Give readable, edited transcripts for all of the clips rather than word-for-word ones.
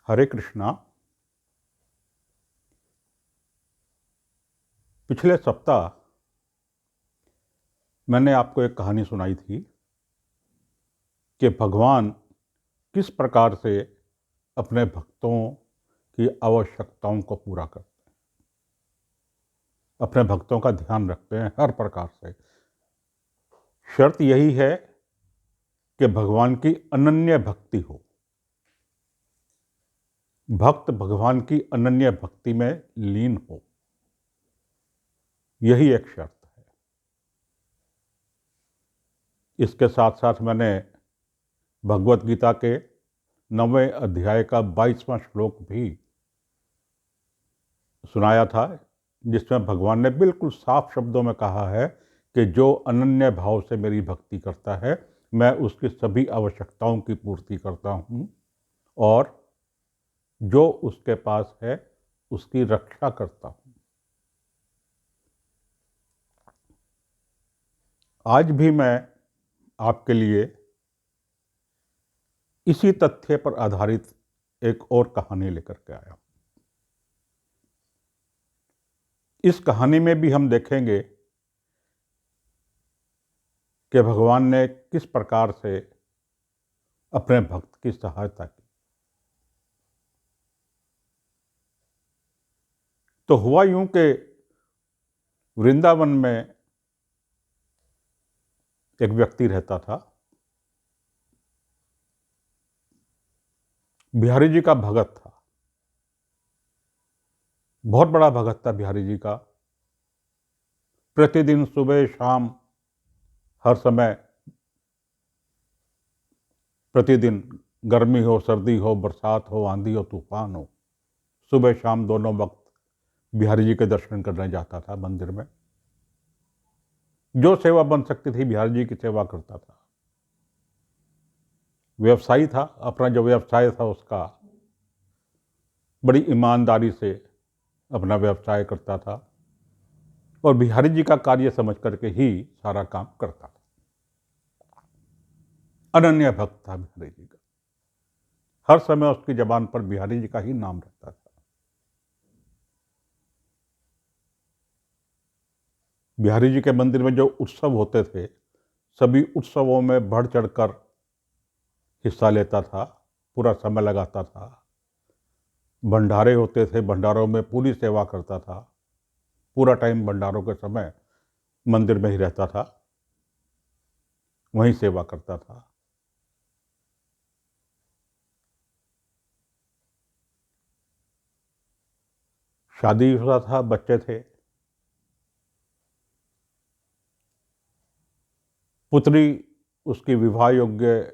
हरे कृष्णा। पिछले सप्ताह मैंने आपको एक कहानी सुनाई थी कि भगवान किस प्रकार से अपने भक्तों की आवश्यकताओं को पूरा करते हैं, अपने भक्तों का ध्यान रखते हैं हर प्रकार से। शर्त यही है कि भगवान की अनन्य भक्ति हो, भक्त भगवान की अनन्य भक्ति में लीन हो, यही एक शर्त है। इसके साथ साथ मैंने भगवत गीता के 9वें अध्याय का 22वां श्लोक भी सुनाया था, जिसमें भगवान ने बिल्कुल साफ शब्दों में कहा है कि जो अनन्य भाव से मेरी भक्ति करता है, मैं उसकी सभी आवश्यकताओं की पूर्ति करता हूँ और जो उसके पास है उसकी रक्षा करता हूँ। आज भी मैं आपके लिए इसी तथ्य पर आधारित एक और कहानी लेकर के आया हूँ। इस कहानी में भी हम देखेंगे कि भगवान ने किस प्रकार से अपने भक्त की सहायता की। तो हुआ यूं कि वृंदावन में एक व्यक्ति रहता था। बिहारी जी का भगत था, बहुत बड़ा भगत था बिहारी जी का। प्रतिदिन सुबह शाम हर समय, प्रतिदिन गर्मी हो, सर्दी हो, बरसात हो, आंधी हो, तूफान हो, सुबह शाम दोनों वक्त बिहारी जी के दर्शन करने जाता था मंदिर में। जो सेवा बन सकती थी बिहारी जी की सेवा करता था। व्यवसायी था, अपना जो व्यवसाय था उसका बड़ी ईमानदारी से अपना व्यवसाय करता था और बिहारी जी का कार्य समझ करके ही सारा काम करता था। अनन्य भक्त था बिहारी जी का, हर समय उसकी जबान पर बिहारी जी का ही नाम रहता था। बिहारी जी के मंदिर में जो उत्सव होते थे, सभी उत्सवों में बढ़ चढ़कर हिस्सा लेता था, पूरा समय लगाता था। भंडारे होते थे, भंडारों में पूरी सेवा करता था, पूरा टाइम भंडारों के समय मंदिर में ही रहता था, वहीं सेवा करता था। शादी हुआ था, बच्चे थे। पुत्री उसकी विवाह योग्य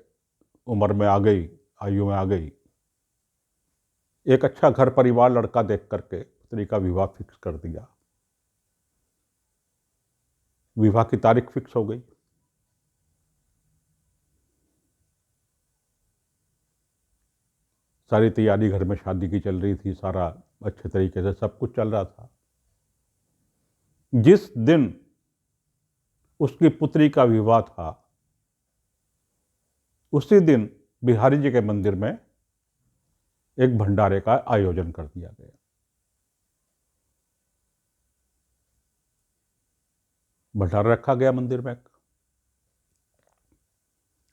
उम्र में आ गई, आयु में आ गई। एक अच्छा घर परिवार लड़का देख करके पुत्री का विवाह फिक्स कर दिया। विवाह की तारीख फिक्स हो गई। सारी तैयारी घर में शादी की चल रही थी, सारा अच्छे तरीके से सब कुछ चल रहा था। जिस दिन उसकी पुत्री का विवाह था, उसी दिन बिहारी जी के मंदिर में एक भंडारे का आयोजन कर दिया गया। भंडारा रखा गया मंदिर में।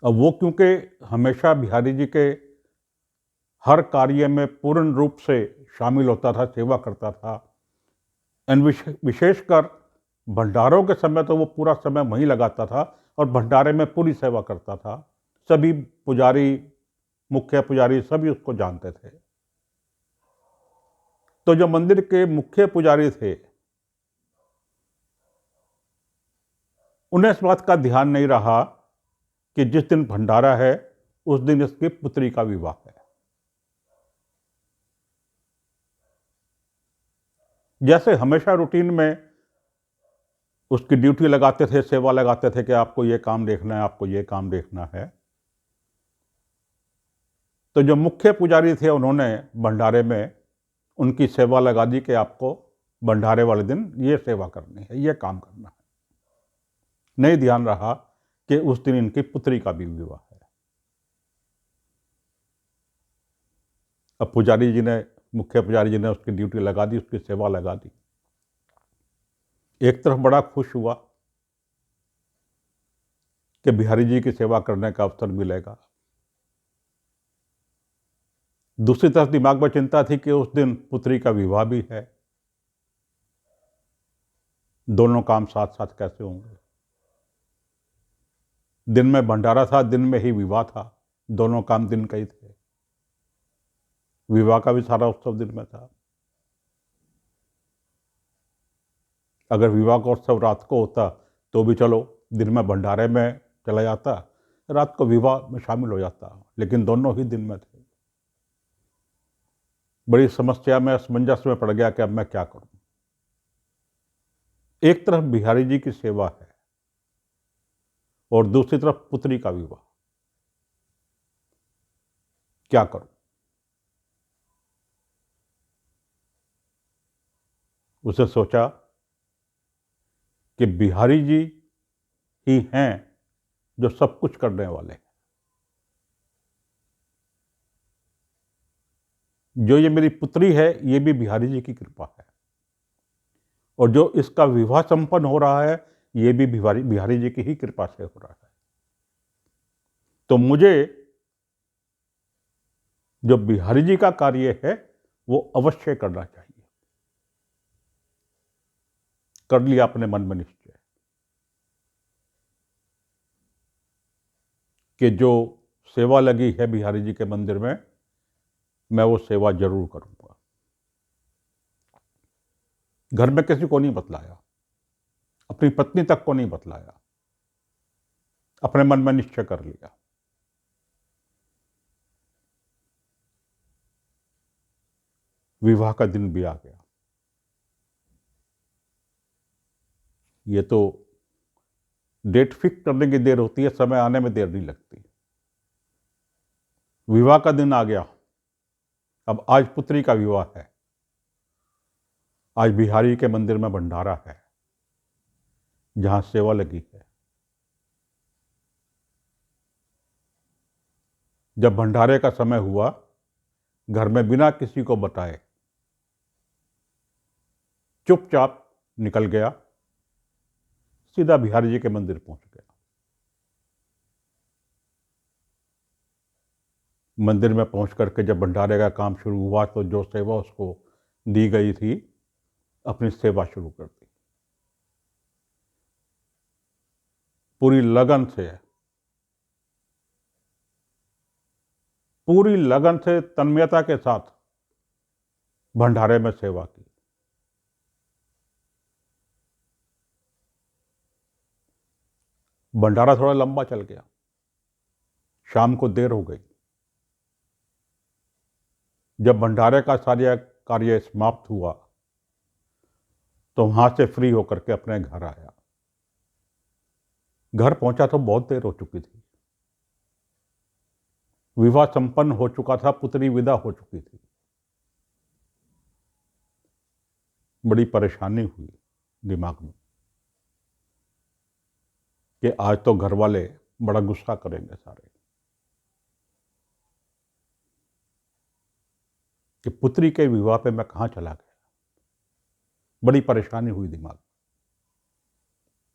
अब वो क्योंकि हमेशा बिहारी जी के हर कार्य में पूर्ण रूप से शामिल होता था, सेवा करता था, विशेषकर भंडारों के समय तो वो पूरा समय वहीं लगाता था और भंडारे में पूरी सेवा करता था। सभी पुजारी, मुख्य पुजारी सभी उसको जानते थे। तो जो मंदिर के मुख्य पुजारी थे, उन्हें इस बात का ध्यान नहीं रहा कि जिस दिन भंडारा है उस दिन इसकी पुत्री का विवाह है। जैसे हमेशा रूटीन में उसकी ड्यूटी लगाते थे, सेवा लगाते थे कि आपको ये काम देखना है, आपको ये काम देखना है। तो जो मुख्य पुजारी थे उन्होंने भंडारे में उनकी सेवा लगा दी कि आपको भंडारे वाले दिन ये सेवा करनी है, ये काम करना है। नहीं ध्यान रहा कि उस दिन इनकी पुत्री का भी विवाह है। अब मुख्य पुजारी जी ने उसकी ड्यूटी लगा दी, उसकी सेवा लगा दी। एक तरफ बड़ा खुश हुआ कि बिहारी जी की सेवा करने का अवसर मिलेगा, दूसरी तरफ दिमाग में चिंता थी कि उस दिन पुत्री का विवाह भी है, दोनों काम साथ साथ कैसे होंगे। दिन में भंडारा था, दिन में ही विवाह था, दोनों काम दिन का ही थे। विवाह का भी सारा उत्सव दिन में था। अगर विवाह का उत्सव रात को होता तो भी चलो, दिन में भंडारे में चला जाता, रात को विवाह में शामिल हो जाता, लेकिन दोनों ही दिन में थे। बड़ी समस्या में, असमंजस में पड़ गया कि अब मैं क्या करूं। एक तरफ बिहारी जी की सेवा है और दूसरी तरफ पुत्री का विवाह, क्या करूं। उसे सोचा कि बिहारी जी ही हैं जो सब कुछ करने वाले हैं। जो ये मेरी पुत्री है, ये भी बिहारी जी की कृपा है, और जो इसका विवाह संपन्न हो रहा है, ये भी बिहारी जी की ही कृपा से हो रहा है। तो मुझे जो बिहारी जी का कार्य है वो अवश्य करना चाहिए। कर लिया अपने मन में निश्चय कि जो सेवा लगी है बिहारी जी के मंदिर में, मैं वो सेवा जरूर करूंगा। घर में किसी को नहीं बतलाया, अपनी पत्नी तक को नहीं बतलाया, अपने मन में निश्चय कर लिया। विवाह का दिन भी आ गया। ये तो डेट फिक्स करने की देर होती है, समय आने में देर नहीं लगती। विवाह का दिन आ गया। अब आज पुत्री का विवाह है, आज बिहारी के मंदिर में भंडारा है, जहां सेवा लगी है। जब भंडारे का समय हुआ, घर में बिना किसी को बताए चुपचाप निकल गया, सीधा बिहारी जी के मंदिर पहुंच गया। मंदिर में पहुंच करके जब भंडारे का काम शुरू हुआ तो जो सेवा उसको दी गई थी, अपनी सेवा शुरू कर दी। पूरी लगन से तन्मयता के साथ भंडारे में सेवा की। भंडारा थोड़ा लंबा चल गया, शाम को देर हो गई। जब भंडारे का सारा कार्य समाप्त हुआ तो वहां से फ्री होकर के अपने घर आया। घर पहुंचा तो बहुत देर हो चुकी थी, विवाह संपन्न हो चुका था, पुत्री विदा हो चुकी थी। बड़ी परेशानी हुई दिमाग में कि आज तो घर वाले बड़ा गुस्सा करेंगे सारे, कि पुत्री के विवाह पे मैं कहां चला गया। बड़ी परेशानी हुई दिमाग में,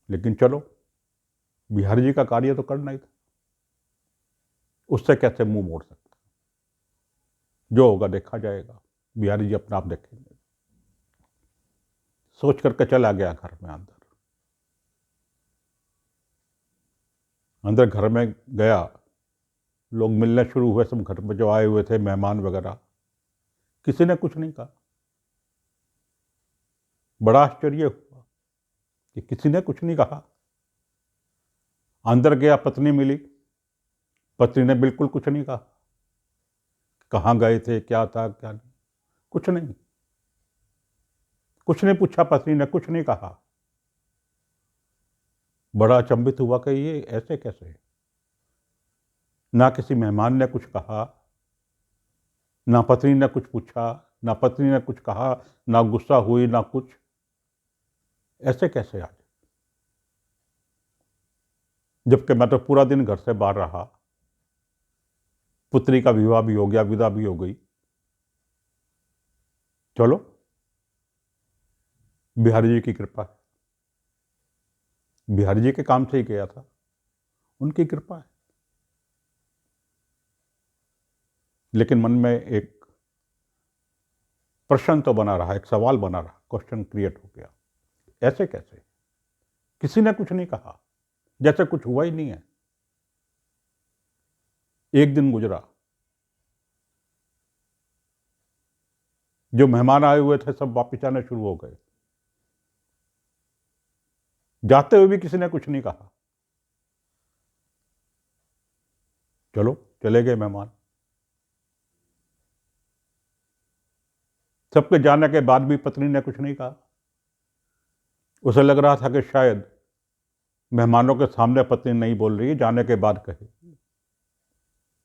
लेकिन चलो, बिहारी जी का कार्य तो करना ही था, उससे कैसे मुंह मोड़ सकता। जो होगा देखा जाएगा, बिहारी जी अपना आप देखेंगे। सोच करके चला गया घर में। अंदर घर में गया, लोग मिलने शुरू हुए, सब घर में जो आए हुए थे मेहमान वगैरह, किसी ने कुछ नहीं कहा। बड़ा आश्चर्य हुआ कि किसी ने कुछ नहीं कहा। अंदर गया, पत्नी मिली, पत्नी ने बिल्कुल कुछ नहीं कहा। कहाँ गए थे, क्या था, क्या नहीं, कुछ नहीं। कुछ नहीं पूछा, पत्नी ने कुछ नहीं कहा। बड़ा अचंभित हुआ कि ये ऐसे कैसे। ना किसी मेहमान ने कुछ कहा, ना पत्नी ने कुछ पूछा, ना पत्नी ने कुछ कहा, ना गुस्सा हुई, ना कुछ। ऐसे कैसे आज, जबकि मैं तो पूरा दिन घर से बाहर रहा, पुत्री का विवाह भी हो गया, विदा भी हो गई, चलो, बिहारी जी की कृपा है, बिहारी जी के काम से ही किया था, उनकी कृपा है। लेकिन मन में एक प्रश्न तो बना रहा, एक सवाल बना रहा, क्वेश्चन क्रिएट हो गया, ऐसे कैसे? किसी ने कुछ नहीं कहा, जैसे कुछ हुआ ही नहीं है। एक दिन गुजरा, जो मेहमान आए हुए थे सब वापिस आने शुरू हो गए, जाते हुए भी किसी ने कुछ नहीं कहा। चलो, चले गए मेहमान। सबके जाने के बाद भी पत्नी ने कुछ नहीं कहा। उसे लग रहा था कि शायद मेहमानों के सामने पत्नी नहीं बोल रही है, जाने के बाद कहे।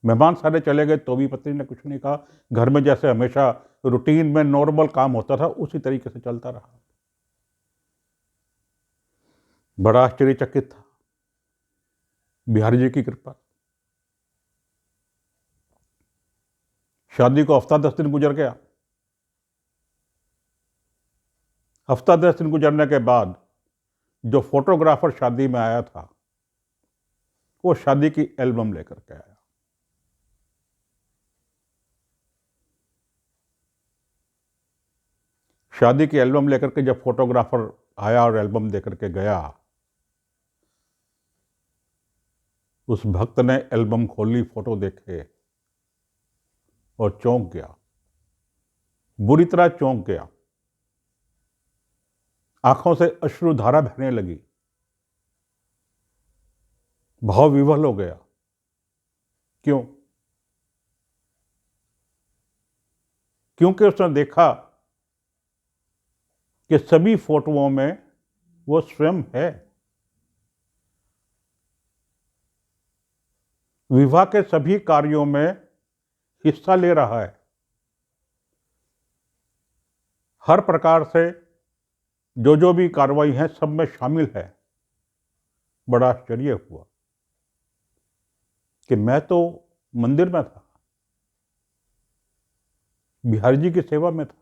मेहमान सारे चले गए तो भी पत्नी ने कुछ नहीं कहा। घर में जैसे हमेशा रूटीन में नॉर्मल काम होता था, उसी तरीके से चलता रहा। बड़ा आश्चर्यचकित था, बिहारी जी की कृपा। शादी को हफ्ता 10 दिन गुजर गया। हफ्ता 10 दिन गुजरने के बाद जो फोटोग्राफर शादी में आया था, वो शादी की एल्बम लेकर के आया। शादी की एल्बम लेकर के जब फोटोग्राफर आया और एल्बम देकर के गया, उस भक्त ने एल्बम खोली, फोटो देखे और चौंक गया, बुरी तरह चौंक गया। आंखों से अश्रुधारा बहने लगी, भाव विवल हो गया। क्यों? क्योंकि उसने देखा कि सभी फोटोओं में वो स्वयं है। विवाह के सभी कार्यों में हिस्सा ले रहा है, हर प्रकार से जो भी कार्रवाई है सब में शामिल है। बड़ा आश्चर्य हुआ कि मैं तो मंदिर में था, बिहारी जी की सेवा में था,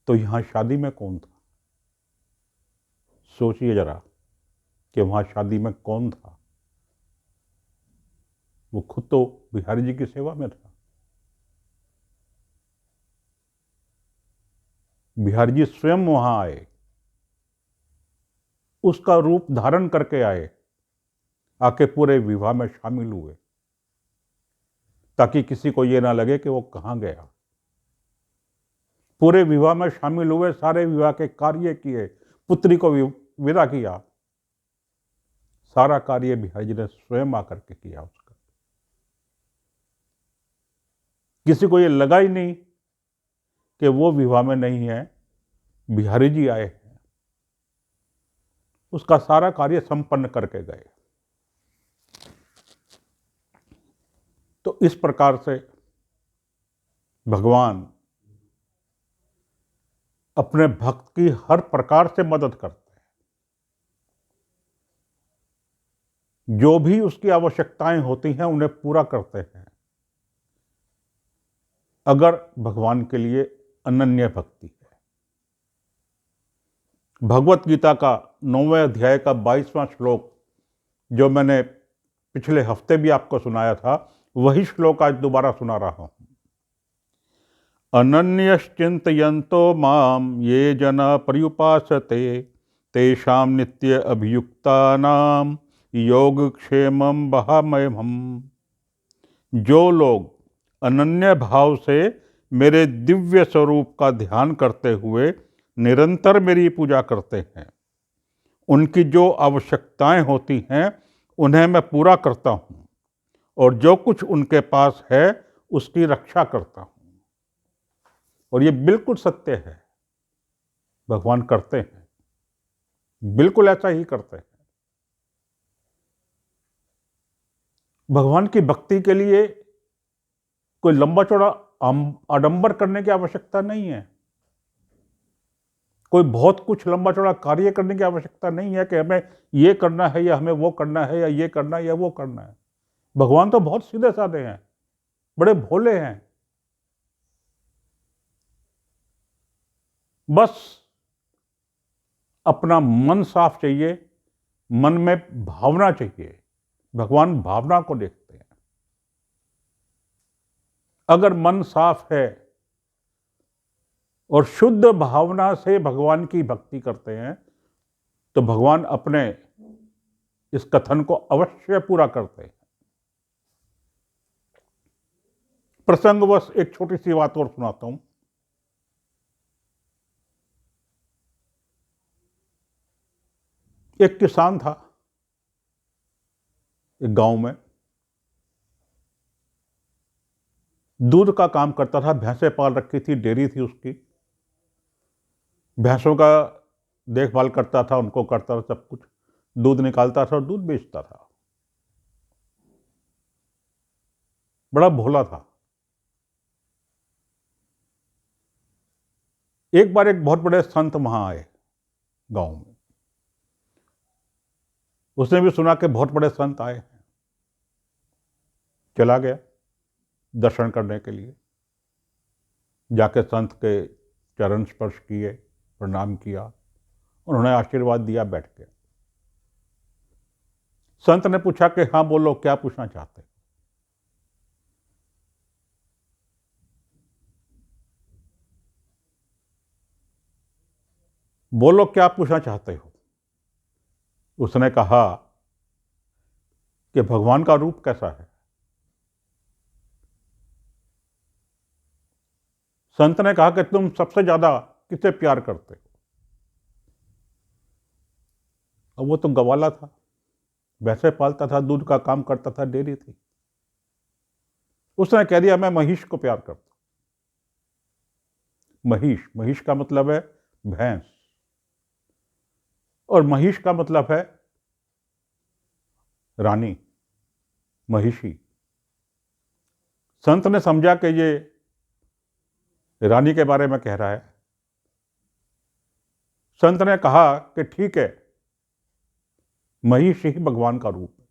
तो यहां शादी में कौन था? सोचिए जरा कि वहां शादी में कौन था। वो खुद तो बिहारी जी की सेवा में था। बिहारी जी स्वयं वहां आए, उसका रूप धारण करके आए, आके पूरे विवाह में शामिल हुए, ताकि किसी को यह ना लगे कि वो कहां गया। पूरे विवाह में शामिल हुए, सारे विवाह के कार्य किए, पुत्री को विदा किया। सारा कार्य बिहारी जी ने स्वयं आकर के किया उसका। किसी को यह लगा ही नहीं कि वो विवाह में नहीं है, बिहारी जी आए हैं। उसका सारा कार्य संपन्न करके गए। तो इस प्रकार से भगवान अपने भक्त की हर प्रकार से मदद करते हैं। जो भी उसकी आवश्यकताएं होती हैं उन्हें पूरा करते हैं, अगर भगवान के लिए अनन्य भक्ति है। भगवत गीता का 9वें अध्याय का 22वां श्लोक, जो मैंने पिछले हफ्ते भी आपको सुनाया था, वही श्लोक आज दोबारा सुना रहा हूं। अनन्यश्चिन्तयन्तो माम ये जना पर्युपासते तेषां नित्य अभियुक्तानां योगक्षेमं वहाम्यहम्। जो लोग अनन्य भाव से मेरे दिव्य स्वरूप का ध्यान करते हुए निरंतर मेरी पूजा करते हैं, उनकी जो आवश्यकताएं होती हैं उन्हें मैं पूरा करता हूं, और जो कुछ उनके पास है उसकी रक्षा करता हूं। और ये बिल्कुल सत्य है, भगवान करते हैं, बिल्कुल ऐसा ही करते हैं। भगवान की भक्ति के लिए कोई लंबा चौड़ा आडंबर करने की आवश्यकता नहीं है, कोई बहुत कुछ लंबा चौड़ा कार्य करने की आवश्यकता नहीं है कि हमें ये करना है या हमें वो करना है या ये करना है या वो करना है। भगवान तो बहुत सीधे साधे हैं, बड़े भोले हैं। बस अपना मन साफ चाहिए, मन में भावना चाहिए। भगवान भावना को देखते हैं। अगर मन साफ है और शुद्ध भावना से भगवान की भक्ति करते हैं तो भगवान अपने इस कथन को अवश्य पूरा करते हैं। प्रसंगवश एक छोटी सी बात और सुनाता हूं। एक किसान था एक गांव में, दूध का काम करता था, भैंसें पाल रखी थी, डेयरी थी उसकी, भैंसों का देखभाल करता था, उनको करता था सब कुछ, दूध निकालता था और दूध बेचता था। बड़ा भोला था। एक बार एक बहुत बड़े संत वहां आए गांव में। उसने भी सुना कि बहुत बड़े संत आए हैं, चला गया दर्शन करने के लिए। जाके संत के चरण स्पर्श किए, प्रणाम किया, उन्होंने आशीर्वाद दिया, बैठ गया। संत ने पूछा कि हाँ बोलो, क्या पूछना चाहते हैं? बोलो क्या पूछना चाहते हो? उसने कहा कि भगवान का रूप कैसा है? संत ने कहा कि तुम सबसे ज्यादा किससे प्यार करते हो? अब वो तो गवाला था, वैसे पालता था, दूध का काम करता था, डेयरी थी। उसने कह दिया मैं महिष को प्यार करता हूं। महिष, महिष का मतलब है भैंस, और महिष का मतलब है रानी, महिषी। संत ने समझा कि ये रानी के बारे में कह रहा है। संत ने कहा कि ठीक है, महिष ही भगवान का रूप है।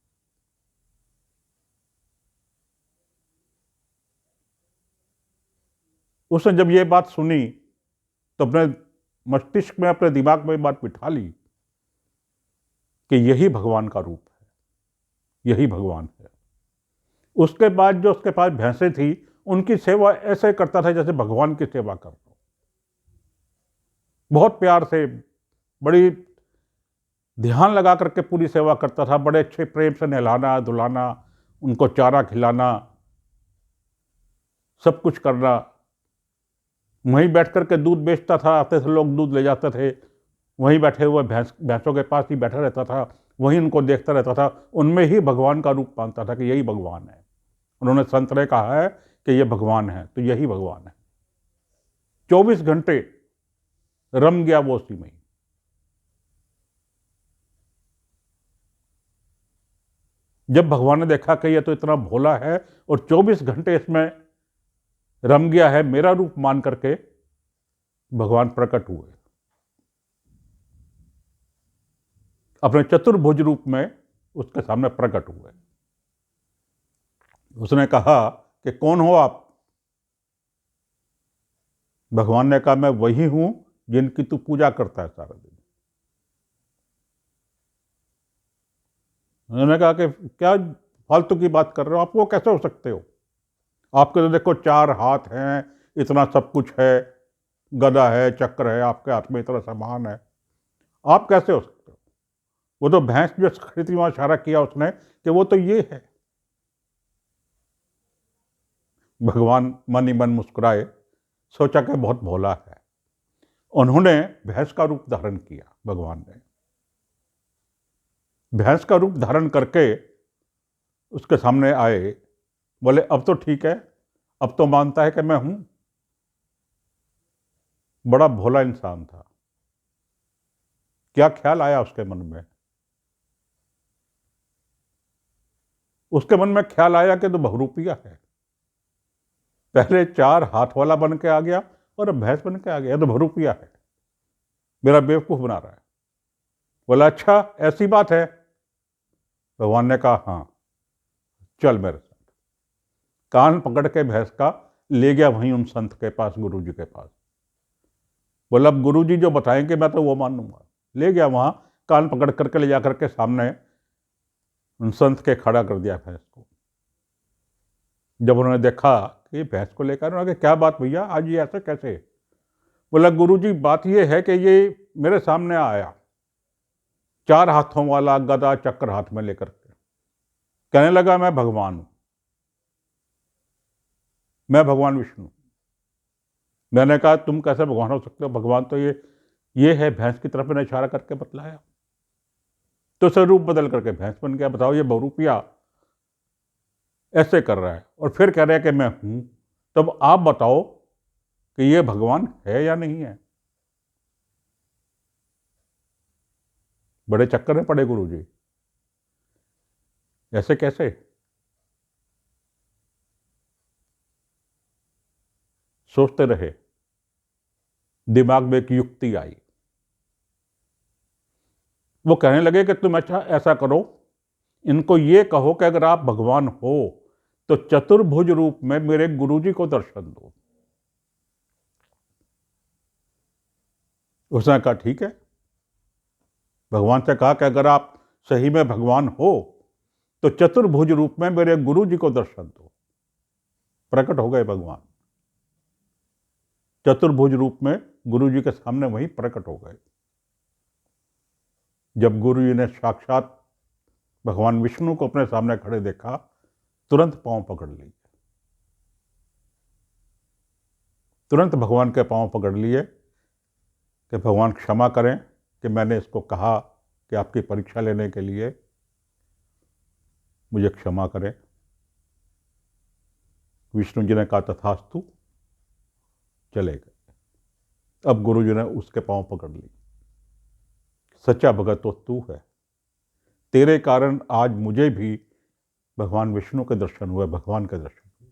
उसने जब ये बात सुनी तो अपने मस्तिष्क में, अपने दिमाग में बात बिठा ली कि यही भगवान का रूप है, यही भगवान है। उसके बाद जो उसके पास भैंसें थी, उनकी सेवा ऐसे करता था जैसे भगवान की सेवा कर रहा हो। बहुत प्यार से, बड़ी ध्यान लगा करके पूरी सेवा करता था। बड़े अच्छे प्रेम से नहलाना, धुलाना, उनको चारा खिलाना, सब कुछ करना। वहीं बैठ करके दूध बेचता था, आते थे लोग दूध ले जाते थे, वहीं बैठे हुए भैंसों के पास ही बैठा रहता था, वहीं उनको देखता रहता था। उनमें ही भगवान का रूप मानता था कि यही भगवान है। उन्होंने संत ने कहा है कि ये भगवान है, तो यही भगवान है। 24 घंटे रम गया वो उसी में ही। जब भगवान ने देखा कि ये तो इतना भोला है और 24 घंटे इसमें रम गया है, मेरा रूप मान करके भगवान प्रकट हुए, अपने चतुर्भुज रूप में उसके सामने प्रकट हुए। उसने कहा कि कौन हो आप? भगवान ने कहा मैं वही हूं जिनकी तू पूजा करता है सारा दिन। उन्होंने कहा कि क्या फालतू की बात कर रहे हो, आप वो कैसे हो सकते हो? आपके तो देखो 4 हाथ हैं, इतना सब कुछ है, गदा है, चक्र है, आपके हाथ में इतना सामान है, आप कैसे हो सकते हो? वो तो भैंस जो खड़ी थी वहां इशारा किया उसने कि वो तो ये है। भगवान मन ही मन मुस्कुराए, सोचा कि बहुत भोला है। उन्होंने भैंस का रूप धारण किया। भगवान ने भैंस का रूप धारण करके उसके सामने आए, बोले अब तो ठीक है, अब तो मानता है कि मैं हूं। बड़ा भोला इंसान था। क्या ख्याल आया उसके मन में? उसके मन में ख्याल आया कि तो बहुरूपिया है। पहले 4 हाथ वाला बन के आ गया और अब भैंस बन के आ गया, तो बहुरूपिया है, मेरा बेवकूफ बना रहा है। बोला अच्छा ऐसी बात है? भगवान ने कहा हाँ, चल मेरे साथ। कान पकड़ के भैंस का ले गया वहीं उन संत के पास, गुरु जी के पास। बोला अब गुरु जी जो बताएंगे मैं तो वो मानूंगा। ले गया वहां, कान पकड़ करके ले जा करके सामने उन संत के खड़ा कर दिया भैंस को। जब उन्होंने देखा कि भैंस को लेकर, उन्होंने कहा क्या बात भैया, आज ये ऐसे कैसे? बोला गुरु जी बात ये है कि ये मेरे सामने आया, 4 हाथों वाला गदा चक्र हाथ में लेकर के, कहने लगा मैं भगवान हूं, मैं भगवान विष्णु। मैंने कहा तुम कैसे भगवान हो सकते हो? भगवान तो ये है, भैंस की तरफ मैंने इशारा करके बतलाया। तो स्वरूप बदल करके भैंस बन गया। बताओ, ये बहुरूपिया ऐसे कर रहा है और फिर कह रहा है कि मैं हूं। तब आप बताओ कि ये भगवान है या नहीं है? बड़े चक्कर में पड़े गुरु जी, ऐसे कैसे? सोचते रहे, दिमाग में एक युक्ति आई। वो कहने लगे कि तुम अच्छा ऐसा करो, इनको ये कहो कि अगर आप भगवान हो तो चतुर्भुज रूप में मेरे गुरुजी को दर्शन दो। उसने कहा ठीक है। भगवान से कहा कि अगर आप सही में भगवान हो तो चतुर्भुज रूप में मेरे गुरुजी को दर्शन दो। प्रकट हो गए भगवान, चतुर्भुज रूप में गुरुजी के सामने वहीं प्रकट हो गए। जब गुरुजी ने साक्षात भगवान विष्णु को अपने सामने खड़े देखा, तुरंत पांव पकड़ लिए, तुरंत भगवान के पांव पकड़ लिए कि भगवान क्षमा करें कि मैंने इसको कहा कि आपकी परीक्षा लेने के लिए, मुझे क्षमा करें। विष्णु जी ने कहा तथास्तु, चले गए। अब गुरु जी ने उसके पांव पकड़ ली। सच्चा भगत तो तू है, तेरे कारण आज मुझे भी भगवान विष्णु के दर्शन हुए, भगवान के दर्शन हुए।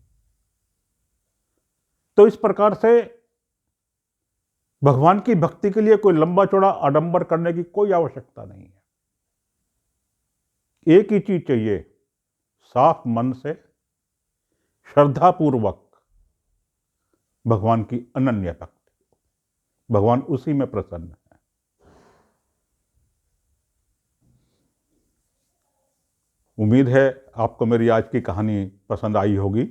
तो इस प्रकार से भगवान की भक्ति के लिए कोई लंबा चौड़ा आडंबर करने की कोई आवश्यकता नहीं है। एक ही चीज चाहिए, साफ मन से श्रद्धापूर्वक भगवान की अनन्य भक्ति। भगवान उसी में प्रसन्न है। उम्मीद है आपको मेरी आज की कहानी पसंद आई होगी।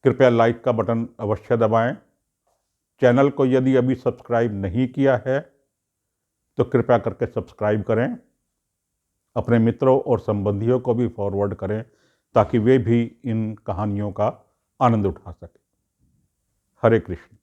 कृपया लाइक का बटन अवश्य दबाएं। चैनल को यदि अभी सब्सक्राइब नहीं किया है तो कृपया करके सब्सक्राइब करें। अपने मित्रों और संबंधियों को भी फॉरवर्ड करें ताकि वे भी इन कहानियों का आनंद उठा सकें। हरे कृष्ण।